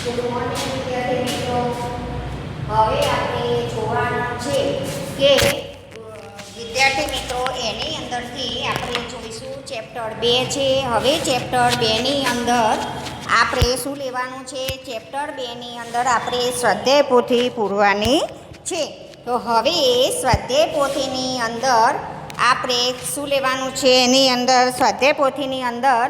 Good morning વિદ્યાર્થી મિત્રો. હવે આપણે જોવાનું છે કે વિદ્યાર્થી મિત્રો એની અંદરથી આપણે જોઈશું ચેપ્ટર 2 છે. હવે ચેપ્ટર 2 ની અંદર આપણે શું લેવાનું છે? ચેપ્ટર 2 ની અંદર આપણે સ્વાધ્યાય પોથી પૂરવાની છે. તો હવે સ્વાધ્યાય પોથીની અંદર આપણે શું લેવાનું છે? એની અંદર સ્વાધ્યાય પોથીની અંદર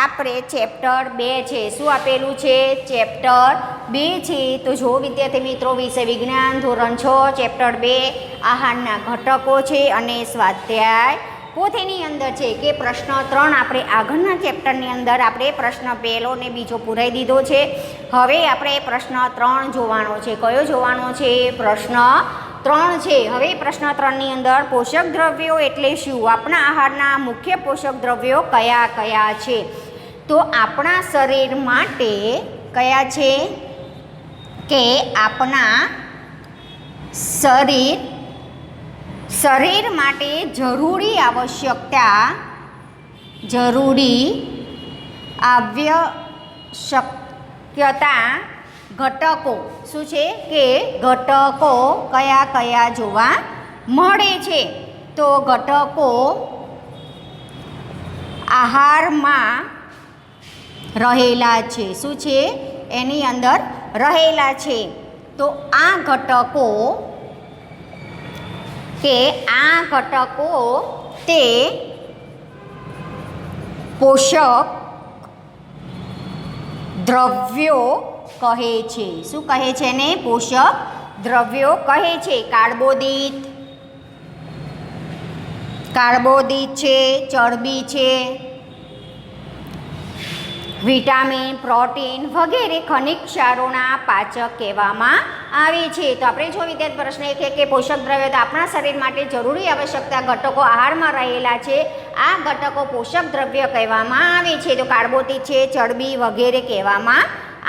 આપણે ચેપ્ટર 2 છે. શું આપેલું છે? ચેપ્ટર 2 છે. તો જો વિદ્યાર્થી મિત્રો, વિષય વિજ્ઞાન ધોરણ 6 ચેપ્ટર 2 આહારના ઘટકો છે અને સ્વાધ્યાય પોથીની અંદર છે કે પ્રશ્ન 3 આપણે આગળના ચેપ્ટરની અંદર આપણે પ્રશ્ન 1 ને બીજો પૂરાઈ દીધો છે. હવે આપણે પ્રશ્ન 3 જોવાનો છે. કયો જોવાનો છે? પ્રશ્ન 3 છે. હવે પ્રશ્ન 3 ની અંદર પોષક દ્રવ્યો એટલે શું? આપણા આહારના મુખ્ય પોષક દ્રવ્યો કયા કયા છે? તો આપણા શરીર માટે કયા છે? કે આપણા શરીર માટે જરૂરી આવશ્યકતા ઘટકો શું છે? કે ઘટકો કયા કયા જોવા મળે છે? તો ઘટકો આહારમાં રહેલા છે. શું છે? એની અંદર રહેલા છે. તો આ ઘટકો તે પોષક દ્રવ્યો કહે છે. શું કહે છે ને? પોષક દ્રવ્યો કહે છે. કાર્બોદિત છે, ચરબી છે, વિટામિન, પ્રોટીન વગેરે ખનિજ ક્ષારોના પાચક કહેવામાં આવે છે. તો આપણે જો વિદ્યાર્થી પ્રશ્ન એ છે કે પોષક દ્રવ્યો તો આપણા શરીર માટે જરૂરી આવશ્યકતા ઘટકો આહારમાં રહેલા છે. આ ઘટકો પોષક દ્રવ્ય કહેવામાં આવે છે. તો કાર્બોદિત છે, ચરબી વગેરે કહેવામાં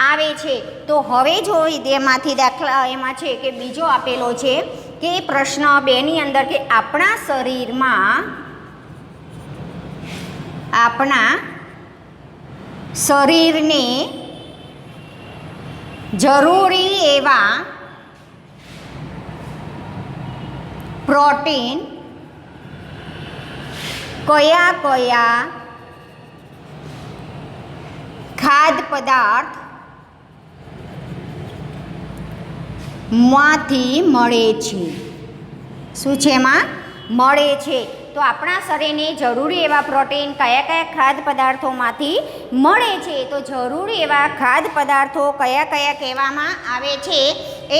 આવે છે. તો હવે જો એમાંથી દાખલા એમાં છે કે બીજો આપેલો છે કે પ્રશ્ન 2 ની અંદર કે આપણા શરીરને જરૂરી એવા પ્રોટીન કયા કયા ખાદ્ય પદાર્થ માંથી મળે છે? શું છે? એમાં મળે છે. તો આપણા શરીરને જરૂરી એવા પ્રોટીન કયા કયા ખાદ્ય પદાર્થોમાંથી મળે છે? તો જરૂરી એવા ખાદ્ય પદાર્થો કયા કયા કહેવામાં આવે છે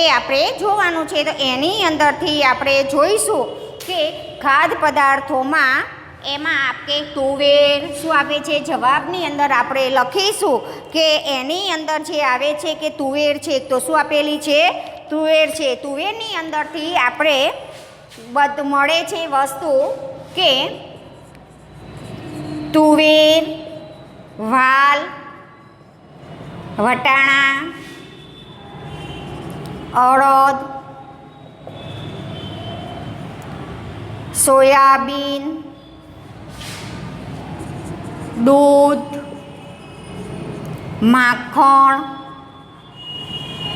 એ આપણે જોવાનું છે. તો એની અંદરથી આપણે જોઈશું કે ખાદ્ય પદાર્થોમાં એમાં આપણે તુવેર શું આપે છે? જવાબની અંદર આપણે લખીશું કે એની અંદર જે આવે છે કે તુવેર છે. તો શું આપેલી છે? તુવેર છે. તુવેરની અંદરથી આપણે બધું મળે છે વસ્તુ કે તુવેર, વાલ, વટાણા, અડદ, સોયાબીન, દૂધ, માખણ,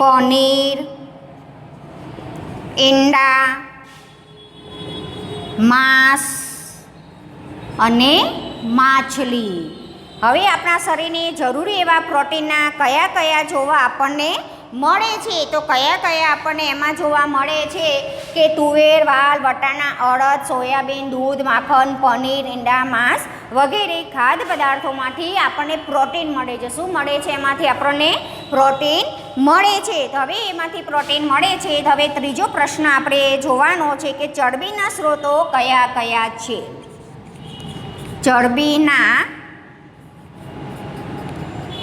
પનીર, ઈંડા, માંસ અને માછલી. હવે આપણા શરીરને જરૂરી એવા પ્રોટીનના કયા કયા જોવા આપણને મળે છે? તો કયા કયા આપણને એમાં જોવા મળે છે? કે તુવેર, વાલ, વટાણા, અડદ, સોયાબીન, દૂધ, માખણ, પનીર, ઈંડા, માંસ વગેરે ખાદ્ય પદાર્થોમાંથી આપણને પ્રોટીન મળે છે. શું મળે છે? એમાંથી આપણને પ્રોટીન મળે છે. તો હવે એમાંથી પ્રોટીન મળે છે. તો હવે ત્રીજો પ્રશ્ન આપણે જોવાનો છે કે ચરબીના સ્ત્રોતો કયા કયા છે? ચરબીના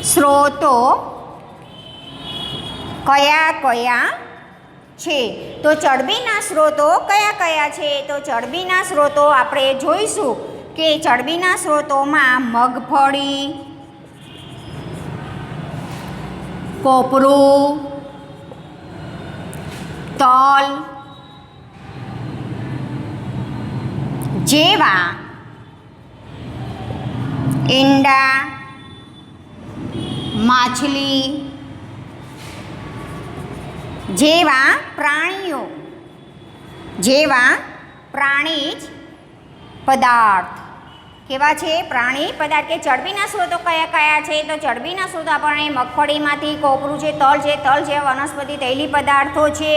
સ્ત્રોતો કયા કયા છે? તો ચરબીના સ્ત્રોતો કયા કયા છે? તો ચરબીના સ્ત્રોતો આપણે જોઈશું કે ચરબીના સ્ત્રોતોમાં મગફળી, કોપરું, તલ જેવા ઈંડા, માછલી, જેવા પ્રાણીઓ, જેવા પ્રાણીજ પદાર્થ. કેવા છે? પ્રાણી પદાર્થ. કે ચરબીના સ્ત્રોતો કયા કયા છે? તો ચરબીના સ્ત્રોતો આપણને મગફળીમાંથી, કોપરું છે, તલ જેવા વનસ્પતિ તૈલી પદાર્થો છે,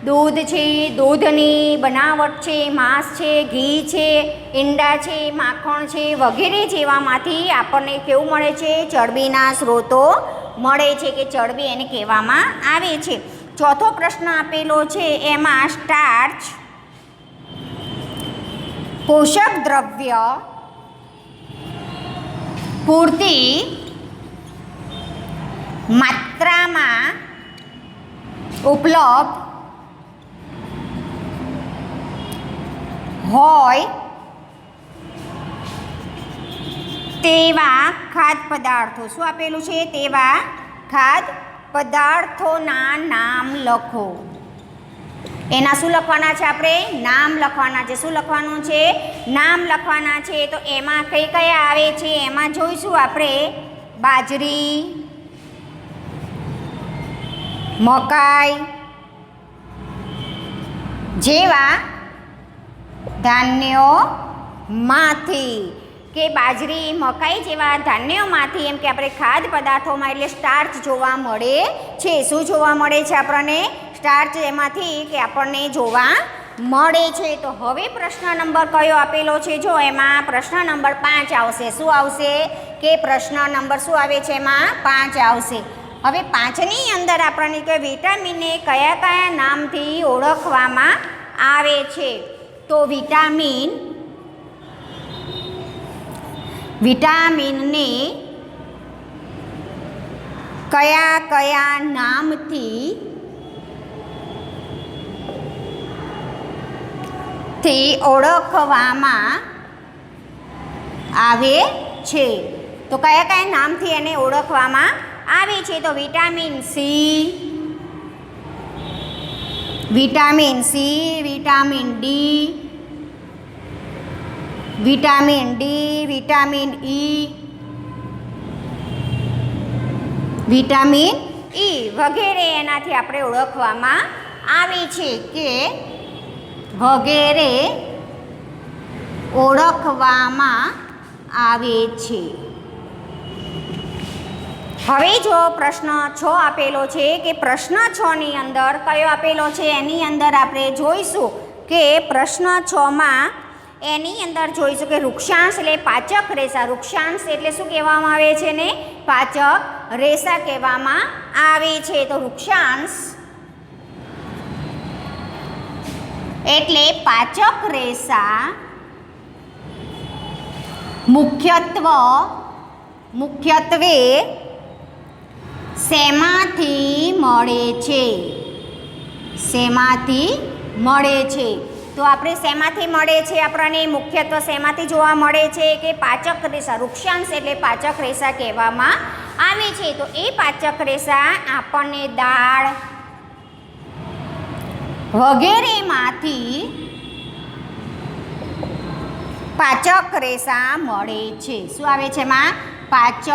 દૂધ છે, દૂધની બનાવટ છે, માંસ છે, ઘી છે, ઈંડા છે, માખણ છે વગેરે જેવામાંથી આપણને કેવું મળે છે? ચરબીના સ્ત્રોતો મળે છે, કે ચરબી એને કહેવામાં આવે છે. ચોથો પ્રશ્ન આપેલો છે એમાં સ્ટાર્ચ પોષક દ્રવ્ય પૂરતી માત્રામાં ઉપલબ્ધ હોય તેવા ખાદ્ય પદાર્થો. શું આપેલું છે? તેવા ખાદ્ય પદાર્થોના નામ લખો. એના શું લખવાના છે? આપણે નામ લખવાના છે. શું લખવાનું છે? નામ લખવાના છે. તો એમાં કઈ કયા આવે છે એમાં જોઈશું આપણે. બાજરી, મકાઈ જેવા ધાન્યોમાંથી, કે બાજરી, મકાઈ જેવા ધાન્યોમાંથી, એમ કે આપણે ખાદ્ય પદાર્થોમાં એટલે સ્ટાર્ચ જોવા મળે છે. શું જોવા મળે છે આપણને? સ્ટાર્ચ એમાંથી કે આપણને જોવા મળે છે. તો હવે પ્રશ્ન નંબર કયો આપેલો છે? જો એમાં પ્રશ્ન નંબર 5 આવશે. શું આવશે? કે પ્રશ્ન નંબર શું આવે છે? એમાં 5 આવશે. હવે 5ની અંદર આપણને કે વિટામિનને કયા કયા નામથી ઓળખવામાં આવે છે? તો વિટામિનને કયા કયા નામથી ઓળખવામાં આવે છે? તો કયા કયા નામથી એને ઓળખવામાં આવે છે? તો vitamin C, vitamin D, vitamin E વગેરે એનાથી આપણે ઓળખવામાં આવે છે, કે વગેરે ઓળખવામાં આવે છે. હવે જો પ્રશ્ન 6 આપેલો છે, કે પ્રશ્ન 6ની અંદર કયો આપેલો છે? એની અંદર આપણે જોઈશું કે પ્રશ્ન 6માં એની અંદર જોઈશું કે વૃક્ષાંશ એટલે પાચક રેસા. વૃક્ષાંશ એટલે શું કહેવામાં આવે છે ને? પાચક રેસા કહેવામાં આવે છે. તો વૃક્ષાંશ એટલે પાચક રેસા મુખ્યત્વે શેમાંથી મળે છે? શેમાંથી મળે છે? તો આપણે શેમાંથી મળે છે? આપણને મુખ્યત્વે શેમાંથી જોવા મળે છે? કે પાચક રેસા. વૃક્ષાંશ એટલે પાચક રેસા કહેવામાં આવે છે. તો એ પાચક રેસા આપણને દાળ વગેરેમાંથી પાચક રેસા મળે છે. શું આવે છે એમાં? પાચક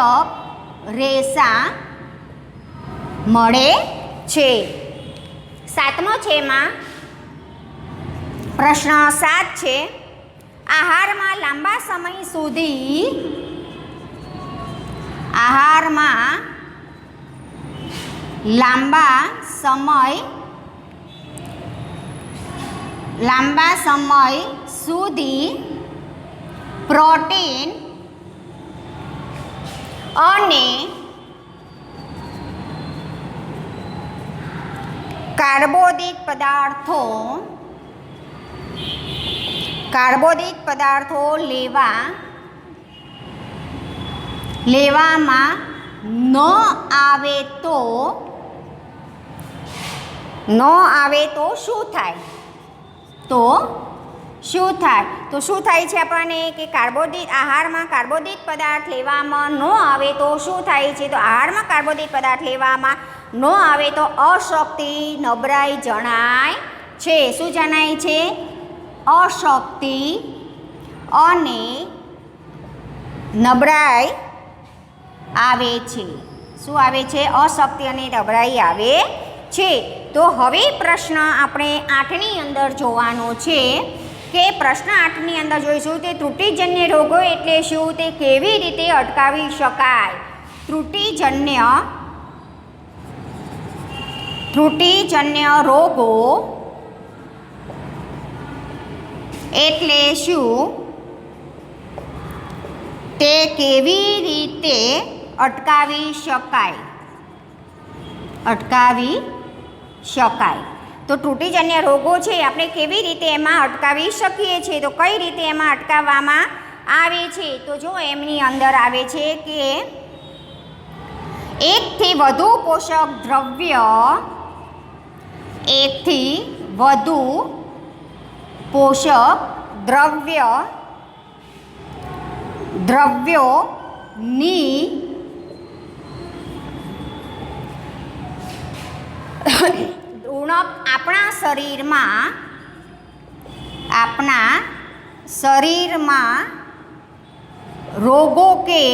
રેસા મળે છે. 7મો છે એમાં પ્રશ્ન 7 છે. આહારમાં લાંબા સમય સુધી લાંબા સમય સુધી પ્રોટીન અને કાર્બોદિત પદાર્થો લેવામાં ન આવે તો શું થાય? તો શું થાય છે આપણને? કે આહારમાં કાર્બોદિત પદાર્થ લેવામાં ન આવે તો શું થાય છે? તો આહારમાં કાર્બોદિત પદાર્થ લેવામાં ન આવે તો અશક્તિ, નબળાઈ જણાય છે. શું જણાય છે? અશક્તિ અને નબળાઈ આવે છે. શું આવે છે? અશક્તિ અને નબળાઈ આવે છે. તો હવે પ્રશ્ન આપણે 8ની અંદર જોવાનો છે કે પ્રશ્ન 8ની અંદર જોઈશું તે ત્રુટિજન્ય રોગો એટલે શું, તે કેવી રીતે અટકાવી શકાય. ત્રુટિજન્ય રોગો એટલે શું, તે કેવી રીતે અટકાવી શકાય. તો ત્રુટિજન્ય રોગો છે આપણે કેવી રીતે એમાં અટકાવી શકીએ છીએ. તો કઈ રીતે એમાં અટકાવવામાં આવે છે, તો જો એમની અંદર આવે છે કે એકથી વધુ પોષક દ્રવ્યોની ઉણપ આપણા શરીરમાં રોગો કે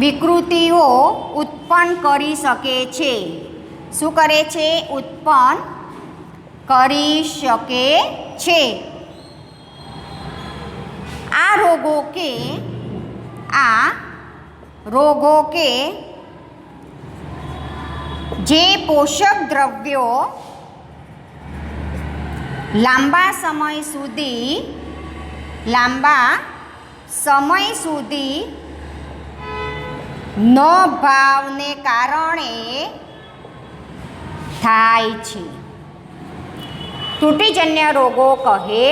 વિકૃતિઓ ઉત્પન્ન કરી શકે છે. શું કરે છે, ઉત્પન્ન કરી શકે છે. આ રોગો કે જે પોષક દ્રવ્યો લાંબા સમય સુધી ન ભાવને કારણે થાય છે. ત્રુટિજન્ય રોગો કહે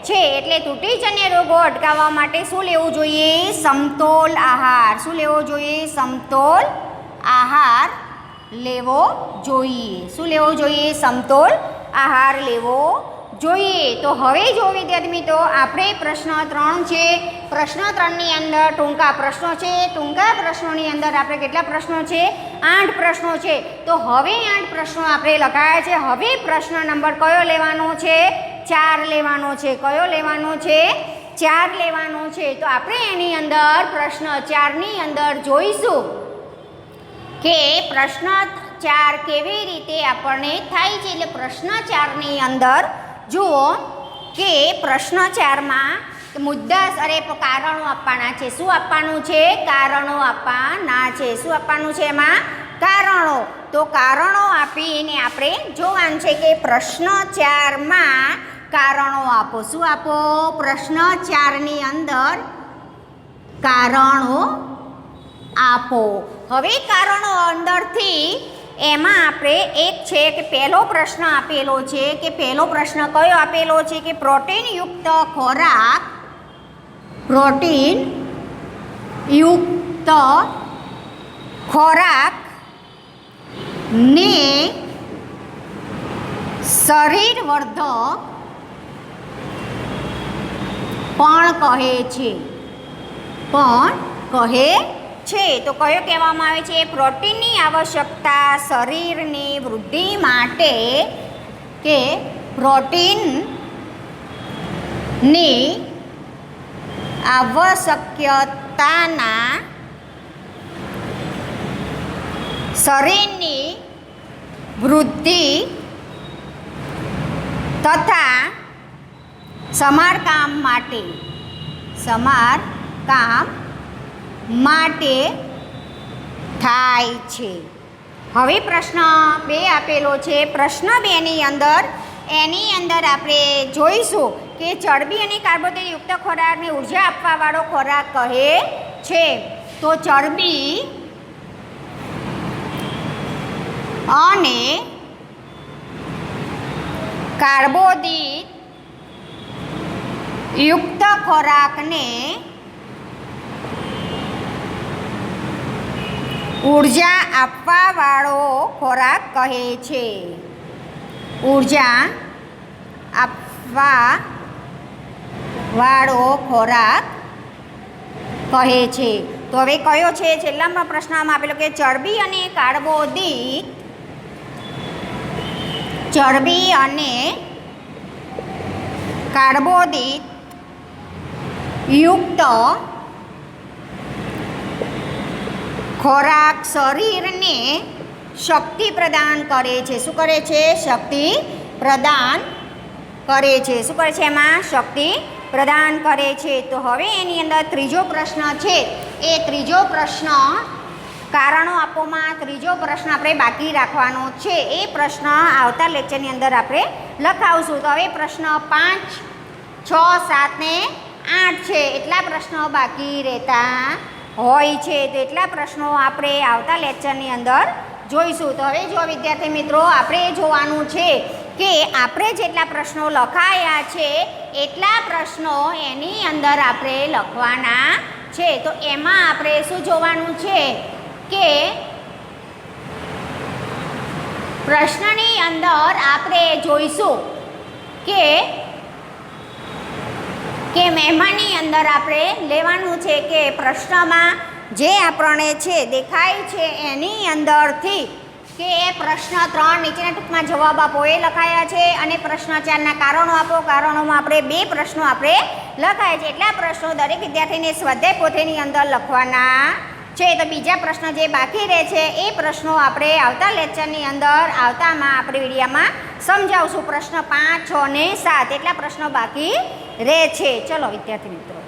છે. એટલે ત્રુટિજન્ય રોગો અટકાવવા માટે શું લેવું જોઈએ, સમતોલ આહાર. શું લેવો જોઈએ, સમતોલ આહાર લેવો જોઈએ. શું લેવો જોઈએ, સમતોલ આહાર લેવો જોઈએ. તો હવે જો વિદ્યાર્થી મિત્રો આપણે પ્રશ્ન 3 છે. પ્રશ્ન 3ની અંદર ટૂંકા પ્રશ્નો છે. ટૂંકા પ્રશ્નોની અંદર આપણે કેટલા પ્રશ્નો છે, 8 પ્રશ્નો છે. તો હવે 8 પ્રશ્નો આપણે લખાયા છે. હવે પ્રશ્ન નંબર કયો લેવાનો છે, 4 લેવાનો છે. કયો લેવાનો છે, 4 લેવાનો છે. તો આપણે એની અંદર પ્રશ્ન 4ની અંદર જોઈશું કે પ્રશ્ન 4 કેવી રીતે આપણને થાય છે. એટલે પ્રશ્ન 4ની અંદર જુઓ કે પ્રશ્ન 4માં મુદ્દા અરે કારણો આપવાના છે. શું આપવાનું છે, કારણો આપવાના છે. શું આપવાનું છે, એમાં કારણો. તો કારણો આપીને આપણે જોવાનું છે કે પ્રશ્ન 4માં કારણો આપો. શું આપો, પ્રશ્ન 4ની અંદર કારણો આપો. હવે કારણો અંદરથી એમાં આપણે એક છે કે પહેલો પ્રશ્ન આપેલો છે કે પહેલો પ્રશ્ન કયો આપેલો છે કે પ્રોટીનયુક્ત ખોરાક ને શરીરવર્ધક પણ કહે છે. તો કયો કહેવામાં આવે છે, પ્રોટીનની આવશ્યકતા શરીરની વૃદ્ધિ માટે કે પ્રોટીનની આવશ્યકતાના શરીરની વૃદ્ધિ તથા સમારકામ માટે થાય છે. હવે પ્રશ્ન 2 આપેલો છે. પ્રશ્ન 2ની અંદર એની અંદર આપણે જોઈશું કે ચરબી અને કાર્બોહાઈડ્રેટ યુક્ત ખોરાકને ઉર્જા આપવાવાળો ખોરાક કહે છે. તો ચરબી અને કાર્બોહાઈડ્રેટ યુક્ત ખોરાકને ઉર્જા આપવાવાળો ખોરાક કહે છે. ઉર્જા આપવાવાળો ખોરાક કહે છે. તો હવે કયો છે, છેલ્લામાં પ્રશ્નમાં આપેલો કે ચરબી અને કાર્બોહાઈડ્રેટ યુક્ત ખોરાક શરીરને શક્તિ પ્રદાન કરે છે. શું કરે છે? શક્તિ પ્રદાન કરે છે. શું કરે છે? એમાં શક્તિ પ્રદાન કરે છે. તો હવે એની અંદર ત્રીજો પ્રશ્ન છે, એ ત્રીજો પ્રશ્ન કારણો આપોમાં ત્રીજો પ્રશ્ન આપણે બાકી રાખવાનો છે. એ પ્રશ્ન આવતા લેક્ચરની અંદર આપણે લખાવશું. તો હવે પ્રશ્ન 5, 6, 7 ને 8 છે, એટલા પ્રશ્નો બાકી રહેતા હોય છે. તો એટલા પ્રશ્નો આપણે આવતા લેક્ચરની અંદર જોઈશું. તો હવે જો વિદ્યાર્થી મિત્રો આપણે જોવાનું છે કે આપણે જેટલા પ્રશ્નો લખાયા છે એટલા પ્રશ્નો એની અંદર આપણે લખવાના છે. તો એમાં આપણે શું જોવાનું છે કે પ્રશ્નની અંદર આપણે જોઈશું કે મહેમાનની અંદર આપણે લેવાનું છે કે પ્રશ્નમાં જે આપણને છે દેખાય છે એની અંદરથી કે એ પ્રશ્ન 3 નીચેના ટૂંકમાં જવાબ આપો એ લખાયા છે, અને પ્રશ્ન 4ના કારણો આપો. કારણોમાં આપણે 2 પ્રશ્નો આપણે લખાયા છે. એટલા પ્રશ્નો દરેક વિદ્યાર્થીને સ્વાધ્યાય પોથીની અંદર લખવાના છે. તો બીજા પ્રશ્ન જે બાકી રહે છે એ પ્રશ્નો આપણે આવતા લેક્ચરની અંદર આવતામાં આપણે વિડીયોમાં સમજાવશું. પ્રશ્ન 5, 6 ને 7 એટલા પ્રશ્નો બાકી રહે છે. ચલો વિદ્યાર્થી મિત્રો.